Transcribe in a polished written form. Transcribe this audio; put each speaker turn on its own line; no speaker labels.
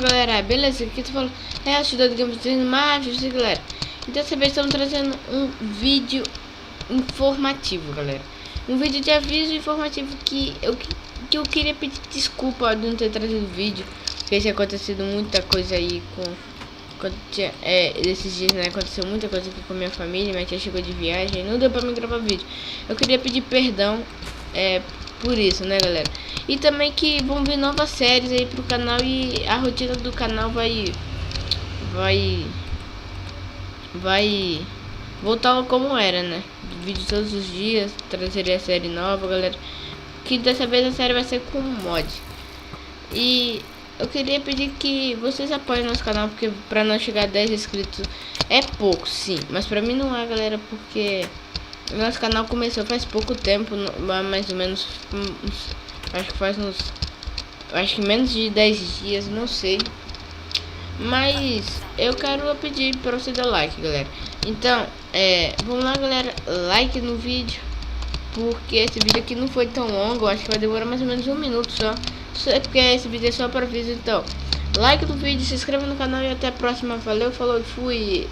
galera, beleza? Aqui tu falando estudando games mais, galera. E dessa vez estamos trazendo um vídeo informativo, galera. Um vídeo de aviso informativo que eu queria pedir desculpa de não ter trazido vídeo, porque tinha acontecido muita coisa aí esses dias, né? Aconteceu muita coisa aqui com a minha família. Minha tia chegou de viagem, não deu pra me gravar vídeo. Eu queria pedir perdão por isso, né, galera? E também que vão vir novas séries aí pro canal e a rotina do canal vai voltar como era, né? Vídeo todos os dias, trazeria série nova, galera. Que dessa vez a série vai ser com mod. E eu queria pedir que vocês apoiem nosso canal, porque pra nós chegar a 10 inscritos é pouco, sim. Mas pra mim não é, galera, porque o nosso canal começou faz pouco tempo, mais ou menos, acho que menos de 10 dias, não sei. Mas eu quero pedir pra você dar like, galera. Então, vamos lá, galera, like no vídeo, porque esse vídeo aqui não foi tão longo, acho que vai demorar mais ou menos 1 minuto só. Porque esse vídeo é só para aviso. Então, like no vídeo, se inscreva no canal e até a próxima. Valeu, falou e fui.